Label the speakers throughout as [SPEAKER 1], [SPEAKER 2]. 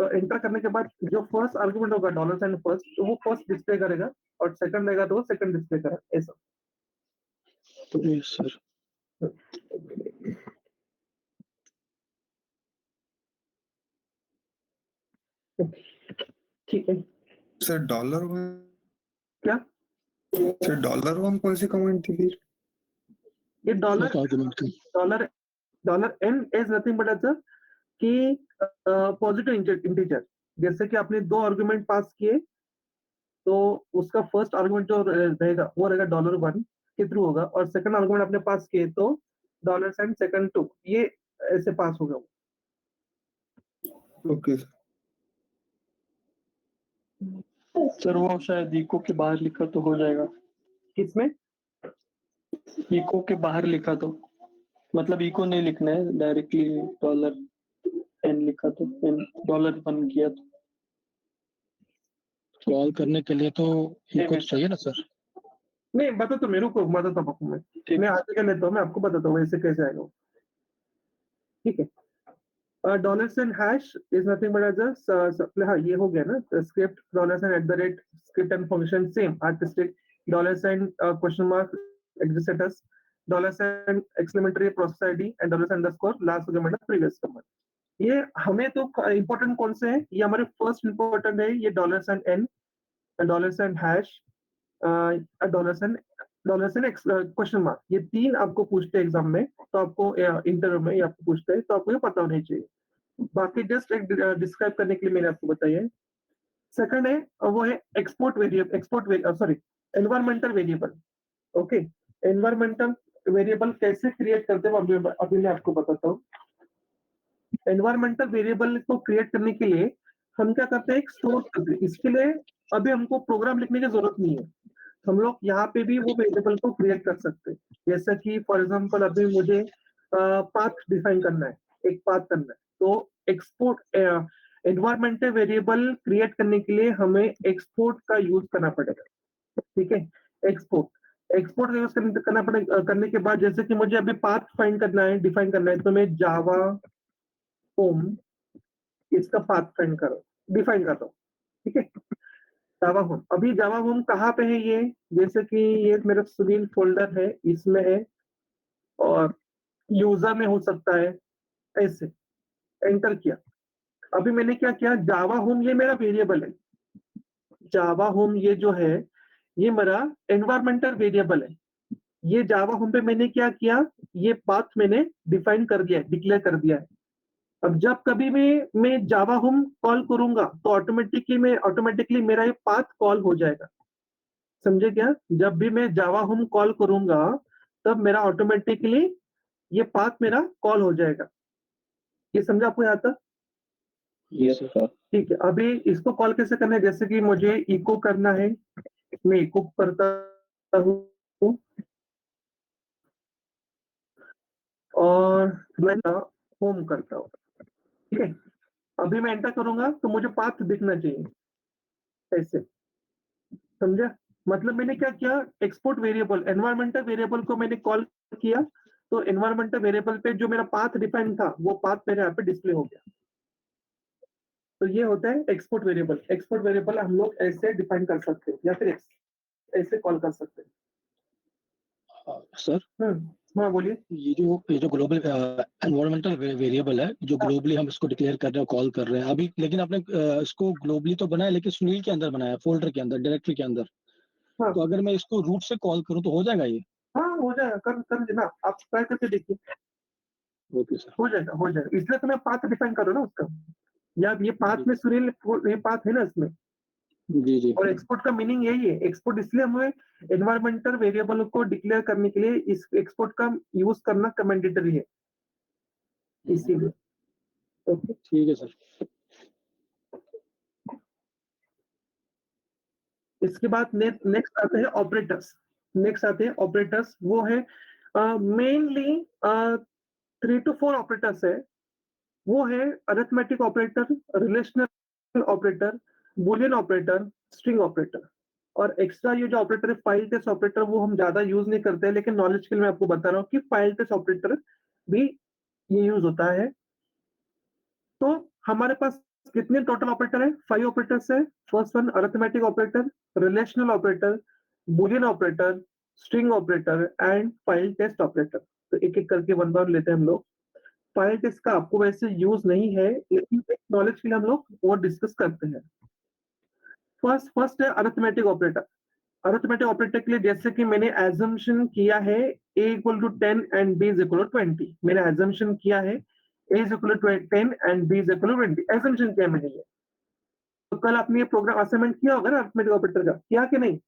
[SPEAKER 1] Enter करने के बाद जो फर्स्ट आर्गुमेंट होगा डॉलर साइन फर्स्ट, तो वो फर्स्ट डिस्प्ले करेगा और सेकंड रहेगा तो वो सेकंड डिस्प्ले करेगा, ऐसा।
[SPEAKER 2] Yes sir.
[SPEAKER 1] ठीक है
[SPEAKER 3] सर डॉलर वन
[SPEAKER 1] क्या?
[SPEAKER 3] सर डॉलर वन कौन सी कमांड थी फिर?
[SPEAKER 1] ये डॉलर
[SPEAKER 2] आर्गुमेंट का
[SPEAKER 1] dollar dollar an is nothing but sir कि पॉजिटिव इंटीजर, जैसे कि आपने दो आर्गुमेंट पास किए तो उसका फर्स्ट आर्गुमेंट जो रहेगा वो रहेगा डॉलर वन के थ्रू होगा, और सेकंड आर्गुमेंट आपने पास किए तो डॉलर साइन सेकंड टू, ये ऐसे पास होगा।
[SPEAKER 3] ओके
[SPEAKER 2] सर वो शायद इको के बाहर लिखा तो हो जाएगा।
[SPEAKER 1] किसमें?
[SPEAKER 2] इको के बाहर लिखा तो, मतलब इको नहीं लिखना है, डायरेक्टली डॉलर एन लिखा तो, डॉलर वन किया तो
[SPEAKER 4] कॉल करने के लिए तो इको तो चाहिए ना सर?
[SPEAKER 1] नहीं बता, तो मेरे को बताता हूँ मैं आगे कर लेता हूँ, मैं आपको बताता हूँ ऐसे कैसे आएगा। ठीक है, dollar sign hash is nothing but as हाँ ये हो गया ना, script dollar sign at the rate script and function same artistic dollar sign question mark exit status dollar sign exclamatory process ID and dollar sign underscore last हो गया previous command. ये हमें तो इंपॉर्टेंट कौन से है, ये हमारे फर्स्ट इंपॉर्टेंट है, ये dollar sign n, dollar sign hash, dollar sign question mark, ये तीन आपको पूछते हैं एग्जाम में, तो आपको इंटरव्यू में ये आपको पूछते हैं, तो आपको ये पता होना चाहिए। बाकी जस्ट एक डिस्क्राइब करने के लिए मैंने आपको बताया। सेकंड है वो है export variable, sorry environmental variable. Okay, environmental variable कैसे क्रिएट करते हैं अभी मैं आपको बताता हूँ। एनवायरमेंटल वेरिएबल को क्रिएट करने के लिए हम क्या करते हैं, एक स्टोर करते हैं। इसके लिए अभी हमको प्रोग्राम लिखने की जरूरत नहीं है, हम लोग यहाँ पे भी वो वेरिएबल को क्रिएट कर सकते हैं। जैसा कि फॉर एग्जांपल अभी मुझे पाथ डिफाइन करना है, एक पाथ करना है, तो एक्सपोर्ट एनवायरमेंटल वेरिएबल क्रिएट करने के लिए हमें एक्सपोर्ट का यूज करना पड़ेगा। ठीक है, एक्सपोर्ट यूज करना पड़ेगा। करने के बाद जैसे कि मुझे अभी पाथ फाइंड करना है, डिफाइन करना है, तो मैं जावा होम इसका पाथ फाइंड करो, डिफाइन करता हूँ। ठीक है, जावा होम, अभी जावा होम कहाँ पे है, ये जैसे कि ये मेरा सुनील फोल्डर है, इसमें है, और यूजर में हो सकता है, ऐसे एंटर किया। अभी मैंने क्या किया, जावा होम ये मेरा वेरिएबल है, जावा होम ये जो है ये मेरा एनवायरमेंटल वेरिएबल है। ये जावा होम पे मैंने क्या किया, ये पाथ मैंने डिफाइन कर दिया, डिक्लेयर कर दिया है। अब जब कभी मैं जावा होम कॉल करूंगा तो ऑटोमेटिकली मेरा ये पाथ कॉल हो जाएगा। समझे क्या? जब भी मैं जावा होम कॉल करूंगा तब मेरा ऑटोमेटिकली ये पाथ मेरा कॉल हो जाएगा। ये समझा आपको यहाँ तक?
[SPEAKER 2] Yes sir.
[SPEAKER 1] ठीक है, अभी इसको कॉल कैसे करना है, जैसे कि मुझे इको करना है, मैं इको करता हूँ और मैं होम करता हूँ। ठीक है, अभी मैं एंटर करूंगा तो मुझे पाथ दिखना चाहिए, ऐसे। समझा? मतलब मैंने क्या किया, एक्सपोर्ट वेरिएबल एनवायरमेंटल वेरिएबल को मैंने कॉल किया, तो एनवायरमेंटल वेरिएबल पे जो मेरा पाथ डिफाइन था वो पाथ मेरे यहाँ पे डिस्प्ले हो गया। तो ये होता है एक्सपोर्ट वेरिएबल। एक्सपोर्ट वेरिएबल हम लोग ऐसे डिफाइन कर सकते हैं या फिर ऐसे कॉल कर सकते हैं।
[SPEAKER 4] सर
[SPEAKER 1] हाँ बोलिए।
[SPEAKER 4] ये जो ग्लोबल एनवायरमेंटल वेरिएबल है, जो ग्लोबली हम इसको डिक्लेयर कर रहे हैं, कॉल कर रहे हैं अभी, लेकिन आपने इसको ग्लोबली तो बनाया, लेकिन सुनील के अंदर बनाया, फोल्डर के अंदर, डायरेक्टरी के अंदर।
[SPEAKER 1] हाँ
[SPEAKER 4] तो अगर मैं इसको रूट से कॉल करूं तो हो जाएगा ये?
[SPEAKER 1] हाँ हो जाएगा, कर देना, आप ट्राई करके देखिए,
[SPEAKER 4] ओके सर,
[SPEAKER 1] हो जाएगा। इसलिए तो मैं पाथ डिफाइन कर रहा हूँ ना उसका, या ये पाथ में सुनील ये पाथ है ना इसमें।
[SPEAKER 4] जी जी।
[SPEAKER 1] और एक्सपोर्ट का मीनिंग यही है, एक्सपोर्ट इसलिए हमें एनवायरमेंटल वेरिएबल को डिक्लेयर करने के लिए इस एक्सपोर्ट का यूज करना मैंडेटरी है, इसीलिए। ओके,
[SPEAKER 4] ठीक है सर।
[SPEAKER 1] इसके बाद नेक्स्ट आते हैं ऑपरेटर्स। वो है मेनली 3 to 4 ऑपरेटर्स है। वो है arithmetic operator, relational operator, Boolean operator, string operator. और एक्स्ट्रा ये जो ऑपरेटर है फाइल टेस्ट ऑपरेटर, वो हम ज्यादा यूज नहीं करते हैं, लेकिन नॉलेज के लिए मैं आपको बता रहा हूँ कि फाइल टेस्ट ऑपरेटर भी ये यूज होता है। तो हमारे पास कितने टोटल ऑपरेटर है? 5 ऑपरेटर्स है। First one arithmetic operator, relational operator, boolean operator, string operator and file test operator. तो एक एक करके वन बार लेते हैं हम लोग। फाइल टेस्ट का आपको वैसे यूज नहीं है, लेकिन एक नॉलेज के लिए हम लोग और डिस्कस करते हैं। फर्स्ट है अरिथमेटिक ऑपरेटर। अरिथमेटिक ऑपरेटर के लिए जैसे कि मैंने एजम्पशन किया है a equal to 10 and b is equal to 20। मैंने एजम्पशन किया है a is equal to 10 and b is equal to 20। Assumption किया मैंने ये। तो कल आपने ये प्रोग्राम असाइनमेंट किया होगा ना अरिथमेटिक ऑपरेटर का, किया कि नहीं?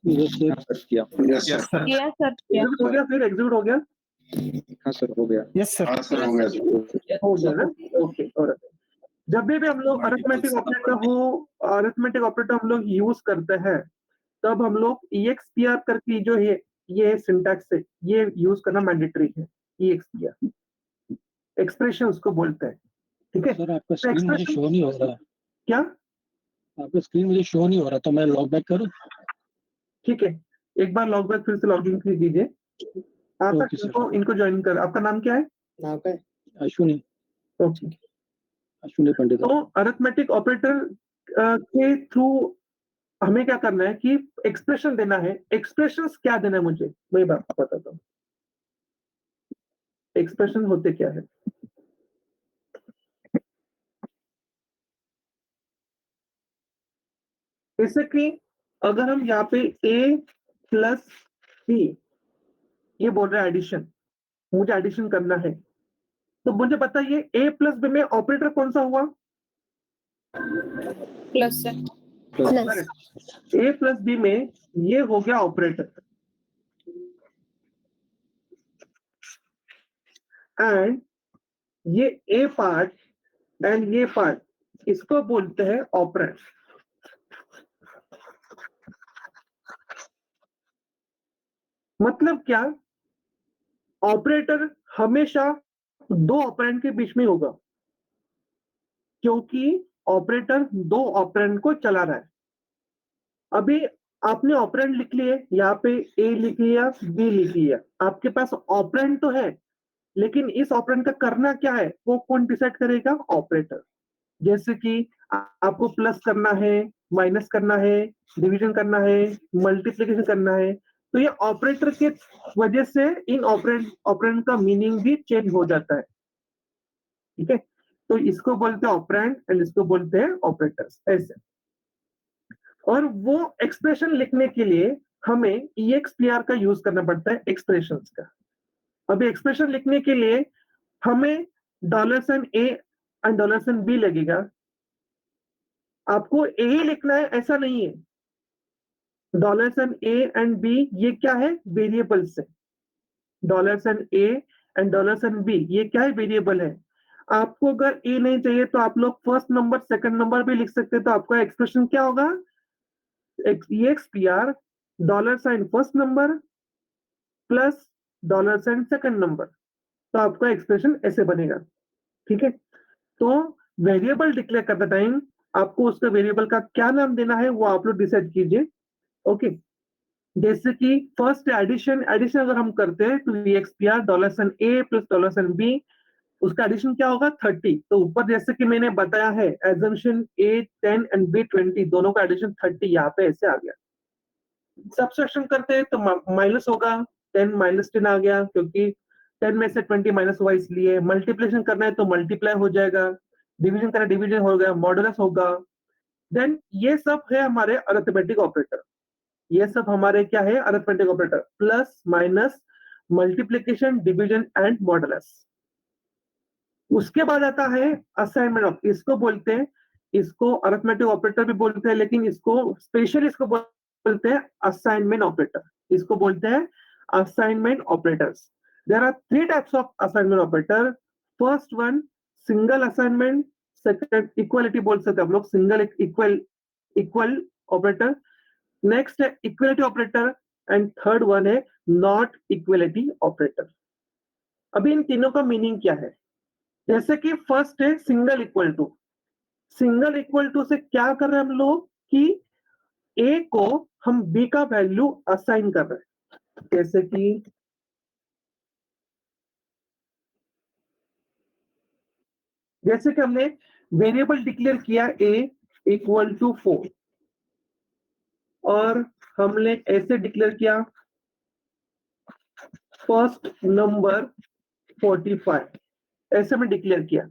[SPEAKER 4] यस सर किया।
[SPEAKER 3] Yes sir.
[SPEAKER 5] किया सर,
[SPEAKER 1] एग्जीक्यूट हो गया, फिर एग्जीक्यूट हो गया।
[SPEAKER 4] हाँ सर हो गया।
[SPEAKER 3] Yes sir. हाँ सर, हो गया।
[SPEAKER 1] हो गया ना? ओके। और जब भी हम लोग अरिथमेटिक ऑपरेटर हम लोग यूज करते हैं, तब हम लोग EXPR करके जो है ये सिंटैक्स है, ये यूज करना मैंडेटरी है। EXPR एक्सप्रेशन उसको बोलते हैं, ठीक है?
[SPEAKER 4] सर आपका
[SPEAKER 1] तो
[SPEAKER 4] स्क्रीन मुझे
[SPEAKER 1] एक्सप्रेशन
[SPEAKER 4] शो नहीं हो रहा।
[SPEAKER 1] क्या?
[SPEAKER 4] आपका स्क्रीन मुझे शो नहीं हो रहा, तो मैं लॉग बैक करूं?
[SPEAKER 1] ठीक है, एक बार लॉग बैक फिर से लॉग इन कीजिए। आप
[SPEAKER 4] ओके सर।
[SPEAKER 1] इनको ज्वाइन कर। आपका नाम क्या है?
[SPEAKER 4] अश्विनी
[SPEAKER 1] ओके।
[SPEAKER 4] अश्विनी पंडित।
[SPEAKER 1] तो अरिथमेटिक ऑपरेटर के थ्रू हमें क्या करना है कि एक्सप्रेशन देना है। एक्सप्रेशंस क्या देना है मुझे, मैं बात बताता हूँ। एक्सप्रेशन होते क्या है? जैसे कि अगर हम यहाँ पे a प्लस b ये बोल रहे हैं एडिशन, मुझे एडिशन करना है, तो मुझे बताइए a प्लस b में ऑपरेटर कौन सा हुआ?
[SPEAKER 5] Plus sir,
[SPEAKER 6] plus
[SPEAKER 1] a plus b में ये हो गया ऑपरेटर, एंड ये a पार्ट एंड ये पार्ट इसको बोलते हैं ऑपरेंड। मतलब क्या? ऑपरेटर हमेशा दो ऑपरेंड के बीच में होगा, क्योंकि ऑपरेटर दो ऑपरेंड को चला रहा है। अभी आपने ऑपरेंड लिख लिए, यहाँ पे a लिख लिया, b लिख लिया, आपके पास ऑपरेंड तो है, लेकिन इस ऑपरेंड का करना क्या है वो कौन डिसाइड करेगा? ऑपरेटर। जैसे कि आपको प्लस करना है, माइनस करना है, डिवीजन करना है, मल्टीप्लिकेशन करना है, तो ये ऑपरेटर के वजह से इन ऑपरेंड का मीनिंग भी चेंज हो जाता है, ठीक है? तो इसको बोलते हैं ऑपरेंड एंड इसको बोलते हैं ऑपरेटर्स, ऐसे। और वो एक्सप्रेशन लिखने के लिए हमें EXPR का यूज करना पड़ता है, एक्सप्रेशंस का। अभी एक्सप्रेशन लिखने के लिए हमें $A एंड $B लगेगा। आपको A ही लिखना है ऐसा नहीं है। $A एंड B ये क्या है? वेरिएबल्स है। $A एंड $B ये क्या है? वेरिएबल है। आपको अगर A नहीं चाहिए तो आप लोग फर्स्ट नंबर सेकंड नंबर भी लिख सकते हैं। तो आपका एक्सप्रेशन क्या होगा? EXPR first number plus second number, तो आपका एक्सप्रेशन ऐसे बनेगा, ठीक है? तो वेरिएबल डिक्लेयर करते टाइम आपको उसका वेरिएबल का क्या नाम देना है वो आप लोग डिसाइड कीजिए, ओके? जैसे कि फर्स्ट एडिशन अगर हम करते हैं तो EXPR $A प्लस $B, उसका एडिशन क्या होगा? 30। तो ऊपर जैसे कि मैंने बताया है एजम्पशन A 10 एंड B 20 दोनों का एडिशन 30 यहाँ पे ऐसे आ गया। सब्सट्रैक्शन करते हैं तो माइनस होगा, 10 माइनस 10 आ गया, क्योंकि 10 में से 20 माइनस हुआ इसलिए। मल्टीप्लिकेशन करना है तो मल्टीप्लाई हो जाएगा, डिवीजन करना डिवीजन हो गया, मॉडुलस होगा। देन ये सब है हमारे अरिथमेटिक ऑपरेटर। ये सब हमारे क्या है? Arithmetic operator, plus minus multiplication division and modulus. उसके बाद आता है असाइनमेंट ऑफ, इसको बोलते हैं, इसको अरिथमेटिक ऑपरेटर भी बोलते हैं, लेकिन इसको स्पेशली इसको बोलते हैं असाइनमेंट ऑपरेटर। इसको बोलते हैं assignment operators. There are 3 types of assignment operator. First one single assignment, second equality बोल सकते हैं हम लोग, सिंगल इक्वल ऑपरेटर। नेक्स्ट है equality operator and third one है नॉट इक्वलिटी ऑपरेटर। अभी इन तीनों का मीनिंग क्या है? जैसे कि फर्स्ट है single equal to. Single equal to से क्या कर रहे हैं हम लोग कि A को हम B का वैल्यू असाइन कर रहे हैं। जैसे कि हमने वेरिएबल डिक्लेयर किया a इक्वल टू 4 और हमने ऐसे डिक्लेयर किया फर्स्ट नंबर 45, ऐसे में डिक्लेयर किया।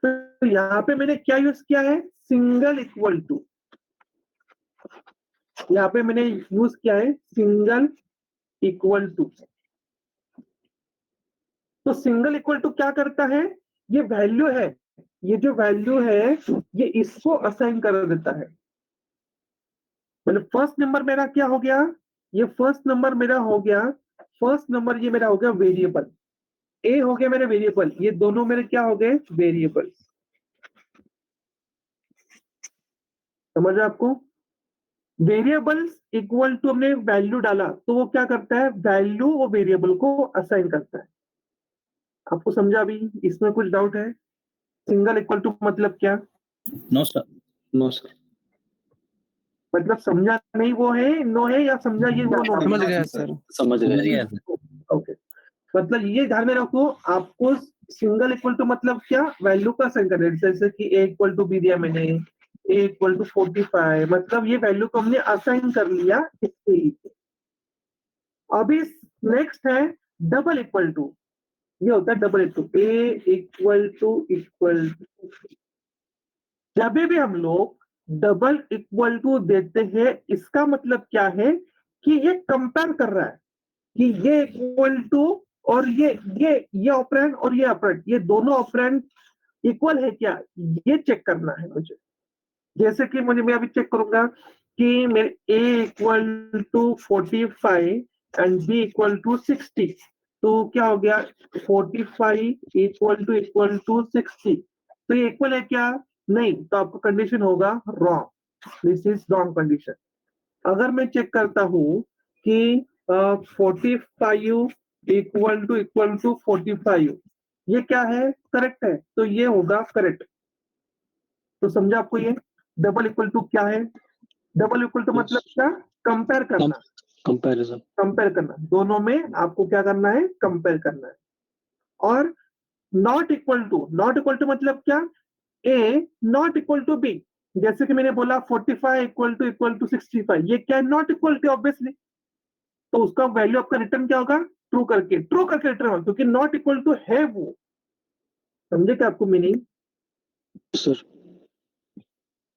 [SPEAKER 1] तो यहाँ पे मैंने क्या यूज किया है, सिंगल इक्वल टू, यहाँ पे मैंने यूज किया है सिंगल इक्वल टू। तो सिंगल इक्वल टू क्या करता है, ये वैल्यू है, ये जो वैल्यू है ये इसको असाइन कर देता है। मतलब फर्स्ट नंबर मेरा क्या हो गया, ये फर्स्ट नंबर मेरा हो गया, फर्स्ट नंबर ये मेरा हो गया वेरिएबल, ए हो गया मेरे वेरिएबल, ये दोनों मेरे क्या हो गए वेरिएबल। समझ रहे आपको, वेरिएबल्स इक्वल टू हमने वैल्यू डाला तो वो क्या करता है, वैल्यू वो वेरिएबल को असाइन करता है। आपको समझा अभी, इसमें कुछ डाउट है? सिंगल इक्वल टू मतलब क्या?
[SPEAKER 4] नो सर, नो सर,
[SPEAKER 1] मतलब समझा नहीं वो है, नो है, या समझा ये वो नो?
[SPEAKER 5] समझ गया सर।
[SPEAKER 4] समझ गए।
[SPEAKER 1] ओके, मतलब ये ध्यान में रखो, आपको सिंगल इक्वल टू मतलब क्या, वैल्यू का असाइन करना है। जैसे कि ए इक्वल टू बी दिया मैंने, ए इक्वल टू 45, मतलब ये वैल्यू को हमने असाइन कर लिया इसके लिए। अभी नेक्स्ट है डबल इक्वल टू, ये होता है double equal to, a equal to. जब भी हम लोग डबल इक्वल टू देते हैं, इसका मतलब क्या है कि ये कंपेयर कर रहा है कि ये इक्वल टू और ये ऑपरेंड और ये ऑपरेंड, ये दोनों ऑपरेंड इक्वल है क्या, ये चेक करना है मुझे। जैसे कि मैं अभी चेक करूंगा कि मेरे a equal to 45 and b equal to 60, तो क्या हो गया 45 इक्वल टू 60, तो ये इक्वल है क्या, नहीं, तो आपका कंडीशन होगा wrong, this is wrong condition. अगर मैं चेक करता हूं कि 45 इक्वल टू 45, ये क्या है, करेक्ट है, तो ये होगा करेक्ट। तो समझा आपको ये डबल इक्वल टू क्या है? डबल इक्वल टू मतलब क्या, कंपेयर करना,
[SPEAKER 4] कंपैरिजन।
[SPEAKER 1] कंपेयर करना, दोनों में आपको क्या करना है, कंपेयर करना है। और नॉट इक्वल टू मतलब क्या, ए नॉट इक्वल टू बी। जैसे कि मैंने बोला 45 इक्वल टू 65, ये क्या है, नॉट इक्वल टू ऑब्वियसली, तो उसका वैल्यू आपका रिटर्न क्या होगा, ट्रू करके रिटर्न होगा, क्योंकि नॉट इक्वल टू है वो। समझे क्या आपको मीनिंग?
[SPEAKER 4] सर,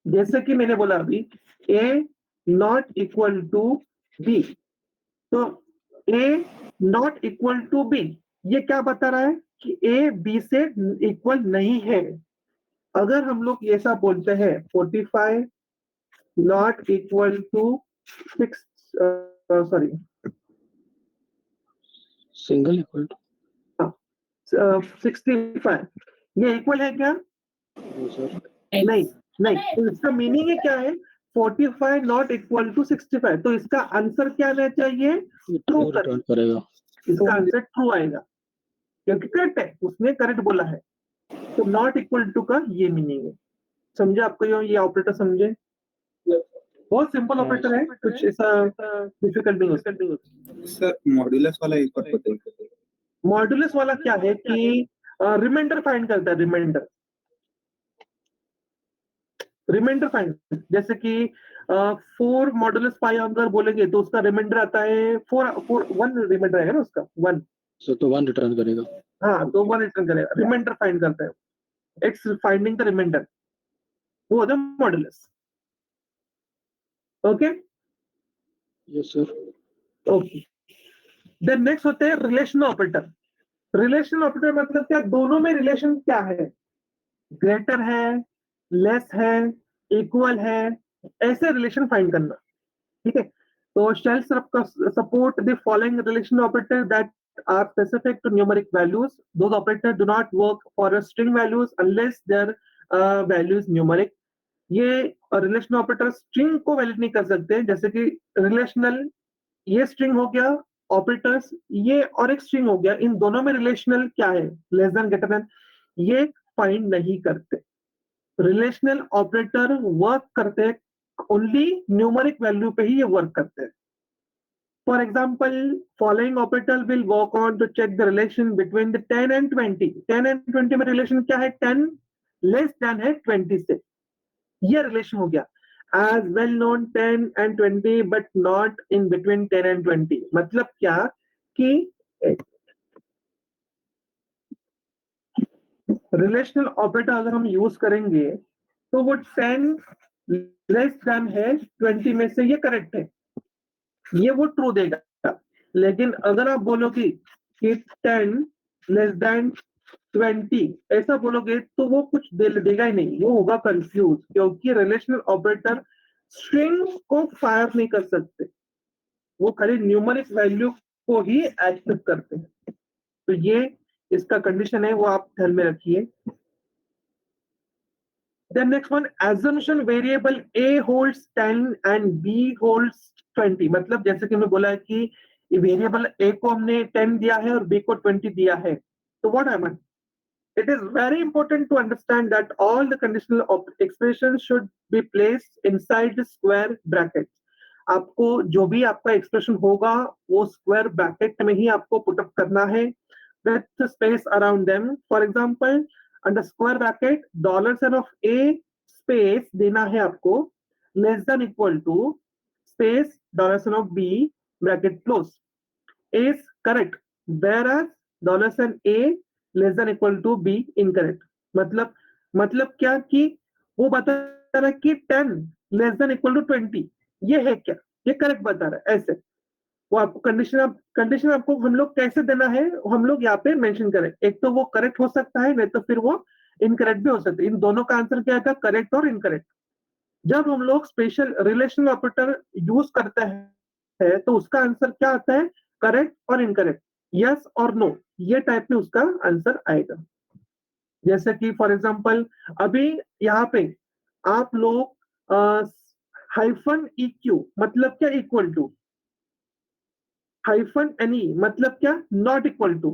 [SPEAKER 1] जैसे कि मैंने बोला अभी a not equal to b, तो a not equal to b, ये क्या बता रहा है कि a b से इक्वल नहीं है। अगर हम लोग ऐसा बोलते हैं 45 not equal to 6, sorry,
[SPEAKER 4] single equal to
[SPEAKER 1] 65, ये इक्वल है क्या?
[SPEAKER 4] सर,
[SPEAKER 1] नहीं, तो इसका मीनिंग क्या है, 45 नॉट इक्वल टू 65, तो इसका आंसर क्या आना चाहिए, ट्रू
[SPEAKER 4] रिटर्न करेगा।
[SPEAKER 1] इसका आंसर ट्रू आएगा, क्योंकि करेक्ट है, उसने करेक्ट बोला है। तो नॉट इक्वल टू का ये मीनिंग है। समझे आपको ये ऑपरेटर? समझे, बहुत सिंपल ऑपरेटर है, कुछ ऐसा डिफिकल्ट नहीं होता।
[SPEAKER 3] सर मॉड्यूलस वाला एक बार बताइए।
[SPEAKER 1] मॉड्यूलस वाला क्या है कि रिमाइंडर फाइंड करता है, रिमाइंडर फाइंड, जैसे कि 4 मॉडुलस पाई अगर बोलेंगे तो उसका रिमाइंडर आता है 1 रिमाइंडर आएगा ना उसका 1,
[SPEAKER 4] सर तो 1 रिटर्न करेगा।
[SPEAKER 1] हाँ, तो 1 रिटर्न करेगा, रिमाइंडर फाइंड करता है, एक्स फाइंडिंग द रिमाइंडर, वो होता है modulus. Okay,
[SPEAKER 4] yes sir.
[SPEAKER 1] Okay, then next होते हैं रिलेशनल ऑपरेटर। रिलेशनल ऑपरेटर मतलब क्या, दोनों में रिलेशन क्या है, ग्रेटर है, लेस है, इक्वल है, ऐसे रिलेशन फाइंड करना। ठीक है, तो shall support the following relation operator that are specific to numeric values. Those operators do not work for a string values unless their value is numeric. ये relational operator string को valid नहीं कर सकते, जैसे कि रिलेशनल, ये string हो गया, ऑपरेटर्स ये और एक स्ट्रिंग हो गया, इन दोनों में रिलेशनल क्या है, लेस देन, ग्रेटर देन, ये फाइंड नहीं करते। रिलेशनल ऑपरेटर वर्क करते हैं ओनली न्यूमेरिक वैल्यू पे ही ये वर्क करते हैं। For example, following operator will work on to check the relation between the 10 and 20। 10 and 20 में रिलेशन क्या है, 10 लेस देन है 20 से, ये रिलेशन हो गया। As well known 10 and 20 but not in between 10 and 20, मतलब क्या कि रिलेशनल ऑपरेटर अगर हम यूज करेंगे तो वो 10 लेस देन है 20 में से, ये करेक्ट है, ये वो ट्रू देगा। लेकिन अगर आप बोलोगे कि 10 लेस देन 20 ऐसा बोलोगे तो वो कुछ देगा ही नहीं, वो होगा कंफ्यूज, क्योंकि रिलेशनल ऑपरेटर स्ट्रिंग को फायर नहीं कर सकते, वो खाली न्यूमेरिक वैल्यू को ही एक्सेप्ट करते हैं। तो ये इसका कंडीशन है, वो आप ध्यान में रखिए। Then next one, assumption variable A holds 10 and B holds 20, मतलब जैसे कि मैं बोला है कि वेरिएबल A को हमने 10 दिया है और B को 20 दिया है, तो what happened? It is very important to understand that all the conditional expressions should be placed inside the square brackets. आपको जो भी आपका एक्सप्रेशन होगा वो स्क्वायर ब्रैकेट में ही आपको पुट अप करना है with space around them. For example, under square bracket $sign of A space देना है आपको less than equal to space $sign of B bracket close is correct, whereas $sign A less than equal to B incorrect. मतलब क्या कि वो बता रहा है कि 10 less than equal to 20 ये है क्या, ये करेक्ट बता रहा है। ऐसे वो आपको कंडीशन आपको हम लोग कैसे देना है, हम लोग यहाँ पे मेंशन करें। एक तो वो करेक्ट हो सकता है, नहीं तो फिर वो इनकरेक्ट भी हो सकता है। इन दोनों का आंसर क्या है, करेक्ट और इनकरेक्ट। जब हम लोग स्पेशल रिलेशनल ऑपरेटर यूज करते हैं तो उसका आंसर क्या आता है, करेक्ट और इनकरेक्ट, यस और नो, ये टाइप में उसका आंसर आएगा। जैसे कि फॉर एग्जांपल अभी यहाँ पे आप लोग हाइफन EQ मतलब क्या, इक्वल टू, हाइफन NE मतलब क्या, not equal to,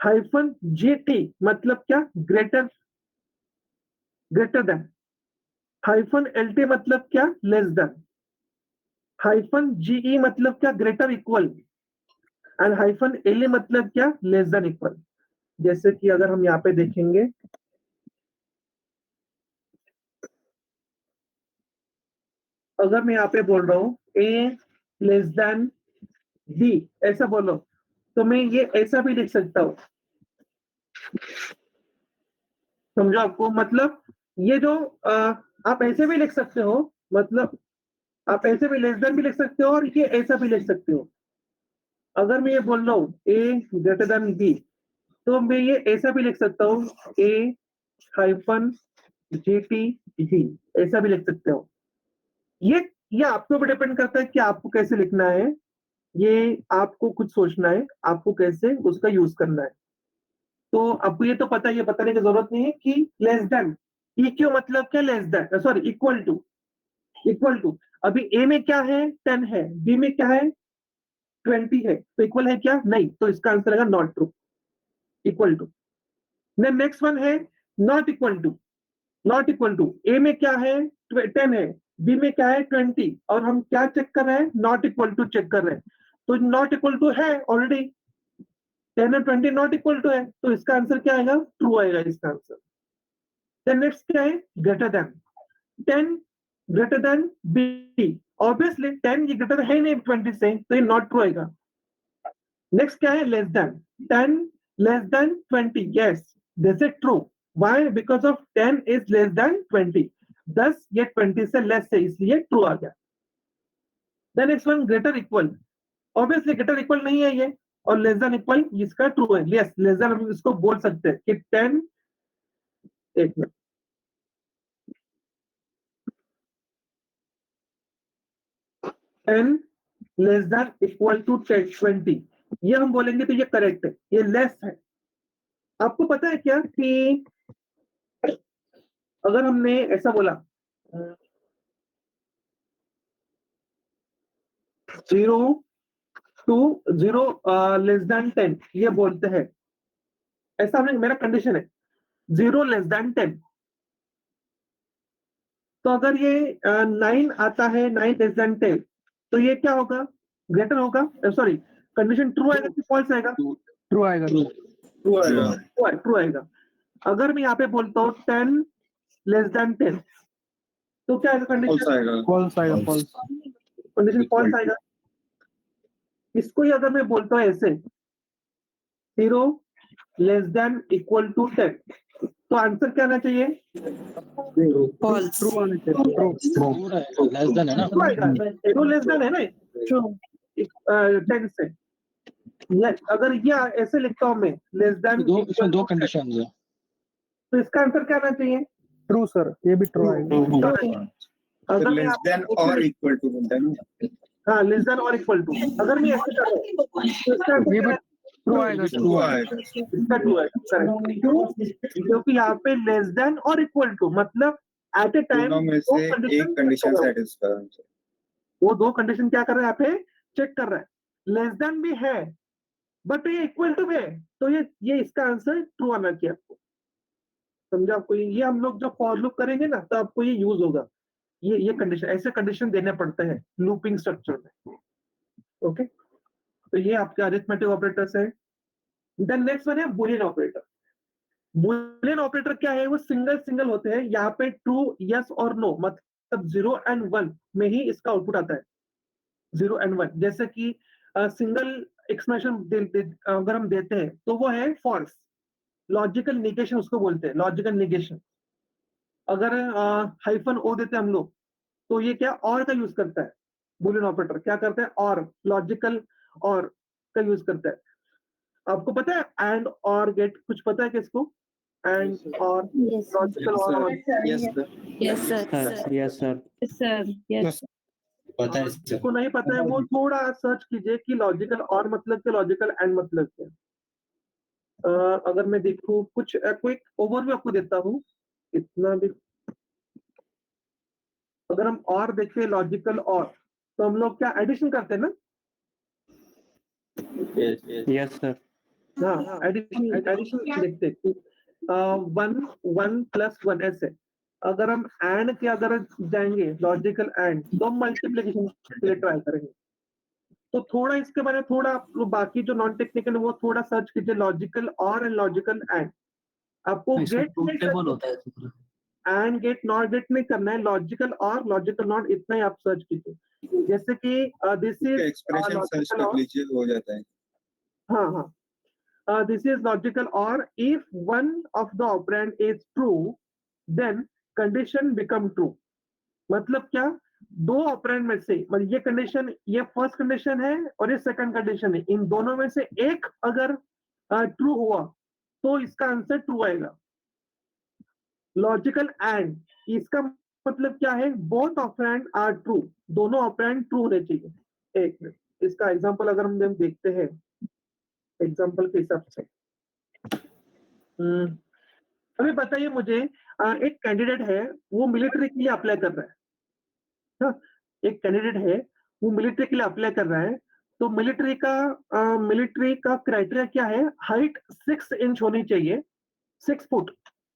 [SPEAKER 1] hyphen GT मतलब क्या, ग्रेटर देन, हाइफन LT मतलब क्या, लेस देन, हाइफन GE मतलब क्या, greater equal, and hyphen LE मतलब क्या, लेस देन इक्वल। जैसे कि अगर हम यहाँ पे देखेंगे, अगर मैं यहाँ पे बोल रहा हूँ A लेस देन B ऐसा बोलो, तो मैं ये ऐसा भी लिख सकता हूँ, समझो आपको, मतलब ये जो आप ऐसे भी लिख सकते हो, मतलब आप ऐसे भी लेस देन भी लिख सकते हो और ये ऐसा भी लिख सकते हो। अगर मैं ये बोल रहा हूँ A ग्रेटर देन B, तो मैं ये ऐसा भी लिख सकता हूँ A हाइफन GT G, ऐसा भी लिख सकते हो। ये आपके ऊपर डिपेंड करता है कि आपको कैसे लिखना है, ये आपको खुद सोचना है आपको कैसे उसका यूज करना है। तो आपको ये तो पता है, ये बताने की जरूरत नहीं है कि लेस देन, EQ मतलब क्या, less than, sorry equal to, अभी A में क्या है, 10 है, B में क्या है, 20 है, तो इक्वल है क्या, नहीं, तो इसका आंसर आएगा not true, equal to. Next one है नॉट इक्वल टू, A में क्या है, 10 है, B में क्या है, 20, और हम क्या चेक कर रहे हैं, नॉट इक्वल टू चेक कर रहे हैं, तो नॉट इक्वल टू है ऑलरेडी, 10 और 20 नॉट इक्वल टू है, तो इसका आंसर क्या आएगा, ट्रू आएगा इसका आंसर। देन नेक्स्ट क्या है, greater than, 10 greater than B, obviously 10 ये ग्रेटर है नहीं 20 से, तो ये नॉट ट्रू आएगा। नेक्स्ट क्या है, less than, 10 less then 20, yes this is true, why, because of 10 is less than 20, 10 ये 20 से लेस है, इसलिए ट्रू आ गया। Then next one greater equal, obviously greater equal नहीं है ये, और लेस देन इक्वल इसका ट्रू है, यस लेस देन हम इसको बोल सकते हैं कि 10, एक minute, 10 less than equal to 20, ये हम बोलेंगे तो ये करेक्ट है, ये लेस है। आपको पता है क्या कि अगर हमने ऐसा बोला 0 to 0 लेस देन 10 ये बोलते हैं, ऐसा हमने, मेरा कंडीशन है 0 लेस देन 10, तो अगर ये 9 आता है, 9 लेस देन 10, तो ये क्या होगा, ग्रेटर होगा, सॉरी कंडीशन ट्रू आएगा कि फॉल्स आएगा,
[SPEAKER 2] ट्रू आएगा।
[SPEAKER 3] ट्रू आएगा।
[SPEAKER 1] ट्रू आएगा। अगर मैं यहाँ पे बोलता हूँ 10 लेस देन 10, तो क्या आएगा
[SPEAKER 3] फॉल्स
[SPEAKER 1] कंडीशन?
[SPEAKER 3] आएगा।
[SPEAKER 5] फॉल्स आएगा, false.
[SPEAKER 1] Condition
[SPEAKER 3] Equal
[SPEAKER 1] false
[SPEAKER 3] to.
[SPEAKER 1] आएगा। इसको ही अगर मैं बोलता हूँ ऐसे 0 लेस देन इक्वल टू 10, तो आंसर क्या आना चाहिए?
[SPEAKER 6] फॉल्स।
[SPEAKER 5] ट्रू आने चाहिए, ट्रू।
[SPEAKER 4] लेस देन है ना?
[SPEAKER 1] True आएगा। 0 लेस देन है ना
[SPEAKER 6] ट्रू।
[SPEAKER 1] 10 से। अगर ये ऐसे लिखता हूँ मैं लेस देन,
[SPEAKER 4] इसमें दो कंडीशन है।
[SPEAKER 1] तो इसका आंसर क्या आना चाहिए?
[SPEAKER 5] ट्रू सर, ये भी ट्रू आएगा।
[SPEAKER 1] अगर मैं
[SPEAKER 3] लेस देन और इक्वल टू बोलता है ना।
[SPEAKER 1] हाँ लेस देन और इक्वल टू, अगर मैं ऐसे कर रहा हूँ तो इसका आंसर
[SPEAKER 5] ये
[SPEAKER 1] क्या
[SPEAKER 5] भी
[SPEAKER 1] है?
[SPEAKER 5] ट्रू आएगा,
[SPEAKER 3] ट्रू आएगा।
[SPEAKER 1] इसका ट्रू है, करेक्ट। क्यों? क्योंकि यहाँ पे लेस देन और इक्वल टू मतलब एट ए टाइम
[SPEAKER 3] दोनों में से एक कंडीशन सेटिस्फाई।
[SPEAKER 1] वो दो कंडीशन क्या कर रहा है यहाँ पे? चेक कर रहा है। लेस देन भी है बट ये इक्वल टू है, तो ये इसका आंसर ट्रू आना चाहिए आपको। समझा आपको? ये हम लोग जब फॉर लूप करेंगे ना तो आपको ये यूज होगा। ये कंडीशन, ऐसे कंडीशन देने पड़ते हैं लूपिंग स्ट्रक्चर में। ओके, तो ये आपके अरिथमेटिक ऑपरेटर्स है। देन नेक्स्ट वन है बुलियन ऑपरेटर। बुलियन ऑपरेटर क्या है? वो सिंगल होते हैं। यहाँ पे ट्रू, यस और नो, मतलब 0 एंड 1 में ही इसका आउटपुट आता है। 0 एंड 1, जैसे कि सिंगल एक्सप्रेशन अगर हम देते हैं तो वो है फॉल्स। लॉजिकल निगेशन उसको बोलते हैं, लॉजिकल निगेशन। अगर हाइफन ओ देते हैं हम लोग तो ये क्या और का यूज करता है। बुलियन ऑपरेटर क्या करता है? और, लॉजिकल और का यूज करता है। आपको पता है एंड और गेट? कुछ पता है किसको? एंड और, लॉजिकल और।
[SPEAKER 6] Yes sir.
[SPEAKER 7] Yes sir.
[SPEAKER 6] Sir yes.
[SPEAKER 7] पता है सर।
[SPEAKER 1] जिसको नहीं पता है वो थोड़ा सर्च कीजिए कि लॉजिकल और मतलब क्या, लॉजिकल एंड मतलब क्या। अगर मैं देखूं कुछ क्विक ओवरव्यू आपको देता हूँ इतना भी। अगर हम और देखें लॉजिकल और, तो हम लोग क्या एडिशन करते हैं ना?
[SPEAKER 7] Yes sir.
[SPEAKER 1] हाँ, एडिशन देखते हैं। 1 प्लस 1 ऐसे। अगर हम एंड के अगर जाएंगे लॉजिकल एंड, तो हम मल्टीप्लिकेशन के लिए ट्राई करेंगे। तो थोड़ा इसके बारे में थोड़ा आप लोग बाकी जो नॉन टेक्निकल वो थोड़ा सर्च कीजिए, logical or and logical and. आपको gate and gate not gate नहीं करना है, लॉजिकल और लॉजिकल नॉट इतना ही आप सर्च कीजिए। जैसे कि दिस इज
[SPEAKER 3] एक्सप्रेशन सर्च कर लीजिए, हो जाता है।
[SPEAKER 1] हाँ हाँ, this is logical or if one of the operand is true then condition become true. मतलब क्या? दो ऑपरेंड में से, मतलब ये कंडीशन, ये फर्स्ट कंडीशन है और ये सेकंड कंडीशन है, इन दोनों में से एक अगर ट्रू हुआ तो इसका आंसर ट्रू आएगा। लॉजिकल एंड, इसका मतलब क्या है? बोथ ऑपरेंड आर ट्रू, दोनों ऑपरेंड ट्रू होने चाहिए। एक मिनट, इसका एग्जांपल अगर हम देखते हैं एग्जांपल के हिसाब से। अभी बताइए मुझे, एक कैंडिडेट है वो मिलिट्री के लिए अप्लाई कर रहा है। हाँ, एक कैंडिडेट है वो मिलिट्री के लिए अप्लाई कर रहा है। तो मिलिट्री का क्राइटेरिया क्या है? हाइट 6 इंच होनी चाहिए, 6 फुट,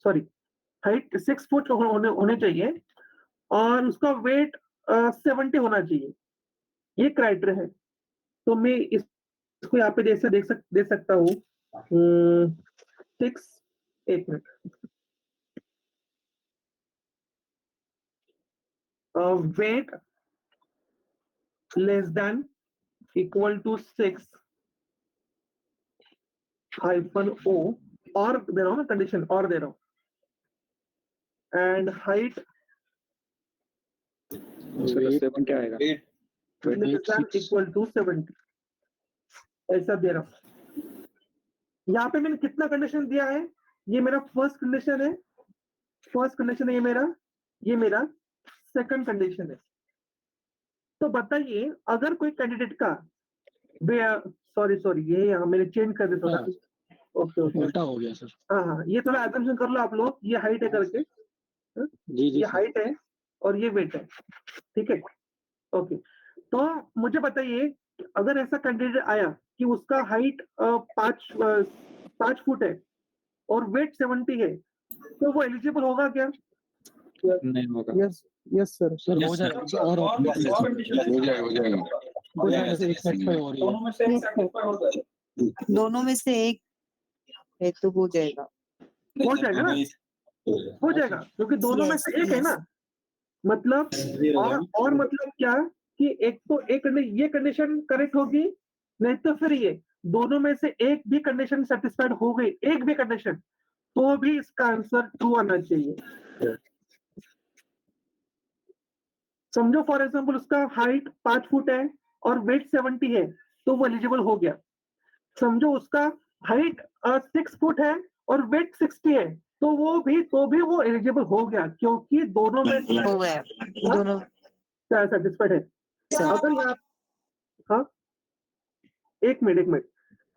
[SPEAKER 1] सॉरी, हाइट 6 फुट होने चाहिए और उसका वेट 70 होना चाहिए। ये क्राइटेरिया है। तो मैं इसको यहाँ पे दे सकता हूँ 6, एक minute, wait less than equal to 6 hyphen O, और दे रहा हूँ ना कंडीशन, और दे रहा हूँ, एंड हाइट
[SPEAKER 3] 70 आएगा।
[SPEAKER 1] इक्वल टू 70, ऐसा दे रहा हूँ। यहाँ पे मैंने कितना कंडीशन दिया है? ये मेरा फर्स्ट कंडीशन है, ये मेरा सेकंड कंडीशन है। तो बताइए अगर कोई कैंडिडेट का, सॉरी ये यहाँ मैंने चेंज कर दिया थोड़ा। ओके
[SPEAKER 4] उल्टा हो गया सर।
[SPEAKER 1] हाँ, ये थोड़ा एजम्पशन कर लो आप लोग, ये हाइट है करके,
[SPEAKER 4] जी
[SPEAKER 1] ये हाइट है और ये वेट है, ठीक है? ओके, तो मुझे बताइए अगर ऐसा कैंडिडेट आया कि उसका हाइट 5 फुट है और वेट 70 है, तो वो एलिजिबल होगा क्या?
[SPEAKER 7] नहीं होगा।
[SPEAKER 5] Yes sir.
[SPEAKER 4] सर हो जाएगा और
[SPEAKER 3] हो जाएगा।
[SPEAKER 4] हो जाएगा सर, एक सेटिस्फाई हो रही है।
[SPEAKER 6] दोनों में से एक है तो हो जाएगा।
[SPEAKER 1] हो जाएगा ना, हो जाएगा क्योंकि दोनों में से एक है ना, मतलब और मतलब क्या कि एक तो ये कंडीशन करेक्ट होगी, नहीं तो फिर ये दोनों में से एक भी कंडीशन सेटिस्फाइड हो गई, एक भी कंडीशन, तो भी इसका आंसर ट्रू आना चाहिए। समझो फॉर एग्जांपल उसका हाइट 5 फुट है और वेट 70 है, तो वो एलिजिबल हो गया। समझो उसका हाइट 6 फुट है और वेट 60 है, तो भी वो एलिजिबल हो गया, क्योंकि दोनों में
[SPEAKER 6] हो गया दोनों
[SPEAKER 1] सेटिस्फाइड है। अगर आप हाँ, एक मिनट